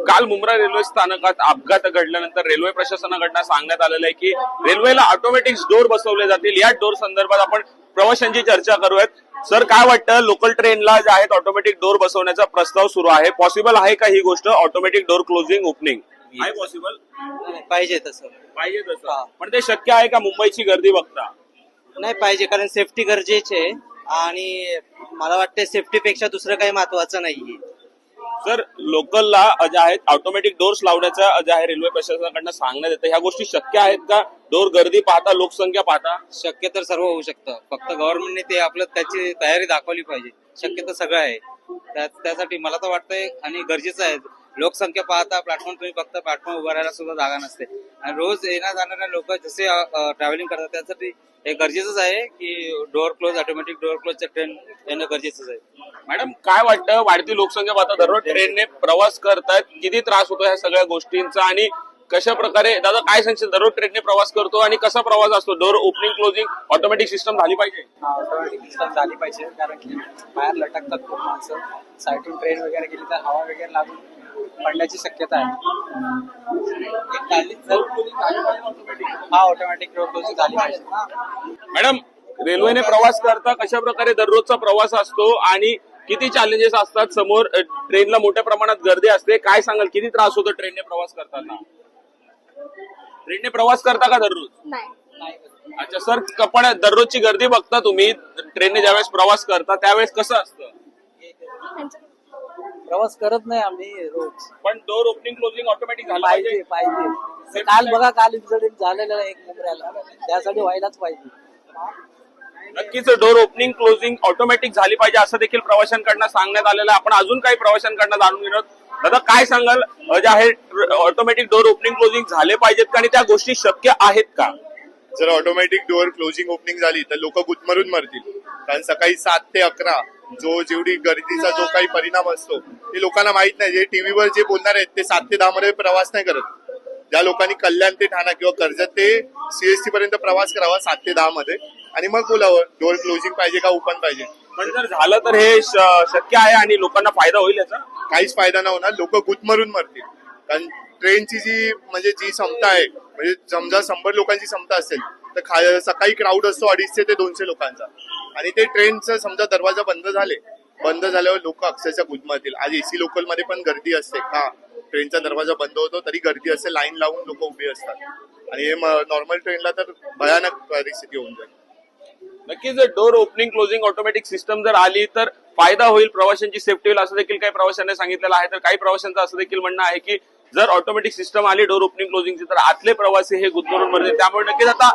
काल मुंब्रा रेल्वे स्थानकात अपघात घडल्यानंतर रेल्वे प्रशासनाकडनं सांगण्यात आलेलं आहे की रेल्वेला ऑटोमॅटिक डोर बसवले जातील। या डोर संदर्भात आपण प्रवाशांची चर्चा करूयात। सर, काय वाटतं, लोकल ट्रेनला जे आहेत ऑटोमॅटिक डोर बसवण्याचा प्रस्ताव सुरू आहे, पॉसिबल आहे का ही गोष्ट, ऑटोमॅटिक डोर क्लोजिंग ओपनिंग आहे पॉसिबल? पाहिजे तसं पण ते शक्य आहे का मुंबईची गर्दी बघता? नाही पाहिजे, कारण सेफ्टी गरजेची आहे आणि मला वाटतं सेफ्टीपेक्षा दुसरं काही महत्वाचं नाहीये। सर, लोकलला जे आहेत ऑटोमॅटिक डोर्स लावण्याचा जे आहे रेल्वे प्रशासनाकडनं सांगण्यात येतं, ह्या गोष्टी शक्य आहेत का? डोर गर्दी पाहता, लोकसंख्या पाहता शक्य तर सर्व होऊ शकतं, फक्त गव्हर्नमेंटने ते आपलं त्याची तयारी दाखवली पाहिजे। शक्य तर सगळं आहे, त्यासाठी मला तर वाटतंय आणि गरजेचं आहे। लोकसंख्या पाहता प्लॅटफॉर्म तुम्ही फक्त प्लॅटफॉर्म उभा राहायला सुद्धा जागा नसते आणि रोज येण्या जाणाऱ्या लोक जसे ट्रॅव्हलिंग करतात त्यासाठी हे गरजेचंच आहे की डोअर क्लोज, ऑटोमॅटिक डोअर क्लोजच्या ट्रेन येणं गरजेचंच आहे। मॅडम, काय वाटतं, वाढती लोकसंख्या पाहता दररोज ट्रेनने प्रवास करतात, किती त्रास होतो ह्या सगळ्या गोष्टींचा आणि कशा प्रकारे, दादा काय सांगशील, दररोज ट्रेनने प्रवास करतो आणि कसा प्रवास असतो? Door opening closing automatic system झाली पाहिजे? ऑटोमॅटिक सिस्टम झाली पाहिजे, कारण की बाहेर लटकतात खूप माणसं, साईडून ट्रेन वगैरे गेली तर हवा वगैरे लागून पडण्याची शक्यता आहे। हा, ऑटोमॅटिक डोर क्लोजिंग झाली पाहिजे। मॅडम, रेल्वेने प्रवास करता कशा प्रकारे दररोजचा प्रवास असतो आणि किती चॅलेंजेस असतात? समोर ट्रेनला मोठ्या प्रमाणात गर्दी असते, काय सांगाल, किती त्रास होतो ट्रेनने प्रवास करताना? ट्रेनने प्रवास करता का दररोज? नाही। अच्छा सर, पण दररोजची गर्दी बघता तुम्ही, ट्रेनने ज्यावेळेस प्रवास करता त्यावेळेस कसं असतं? प्रवास करत नाही आम्ही रोज, पण डोर ओपनिंग क्लोजिंग ऑटोमॅटिक झालं पाहिजे पाहिजे। काल बघा, काल इन्सिडेंट झालेलं आहे एक मुंबऱ्याला, त्यासाठी व्हायलाच पाहिजे। नक्कीच डोर ओपनिंग क्लोजिंग ऑटोमॅटिक झाली पाहिजे असं देखील प्रवाशांकडनं सांगण्यात आलेलं आहे। आपण अजून काही प्रवाशांकडनं जाणून घेणार। दादा काय सांगाल, जे आहे ऑटोमॅटिक डोर ओपनिंग क्लोजिंग झाले पाहिजेत का आणि त्या गोष्टी शक्य आहेत का? जर ऑटोमॅटिक डोअर क्लोजिंग ओपनिंग झाली तर लोक गुदमरून मरतील, कारण सकाळी 7 ते 11 जेवढी गर्दीचा जो काही परिणाम असतो ते लोकांना माहित नाही। जे टीव्हीवर जे बोलणार आहेत ते 7 ते 10 मध्ये प्रवास नाही करत। ज्या लोकांनी कल्याण ते ठाणा किंवा कर्जत ते सीएसटी पर्यंत प्रवास करावा 7 ते 10 मध्ये, आणि मग बोलावं डोअर क्लोजिंग पाहिजे का ओपन पाहिजे। पण जर झालं तर हे शक्य आहे आणि लोकांना फायदा होईल याचा? काहीच फायदा नाही होणार, लोक गुदमरून मरतील। कारण ट्रेनची जी क्षमता आहे, म्हणजे समजा 100 लोकांची क्षमता असेल तर सकाळी क्राऊड असतो 250 ते 200 लोकांचा, आणि ते ट्रेनचा समजा दरवाजा बंद झाल्यावर लोक अक्षरशः गुदमरतील। आज एसी लोकल मध्ये पण गर्दी असते का? ट्रेनचा दरवाजा बंद होतो तरी गर्दी असते, लाईन लावून लोक उभी असतात, आणि हे नॉर्मल ट्रेनला तर भयानक परिस्थिती होऊन जाईल। नक्कीच door opening closing automatic system जर आली तर फायदा होईल, प्रवाशांची सेफ्टी होईल असं देखील काही प्रवाशांनी सांगितलेलं आहे। तर काही प्रवाशांचं असं देखील म्हणणं आहे की जर ऑटोमॅटिक सिस्टम आली डोर ओपनिंग क्लोजिंगची तर आतले प्रवासी हे गुदमरून मरतील। त्यामुळे नक्कीच आता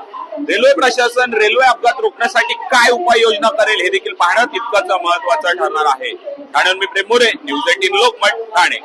रेल्वे प्रशासन रेल्वे अपघात रोखण्यासाठी काय उपाययोजना करेल हे देखील पाहणं तितकंच महत्वाचं ठरणार आहे। ठाण्याहून मी प्रेम मोरे, न्यूज 18 लोकमत, ठाणे।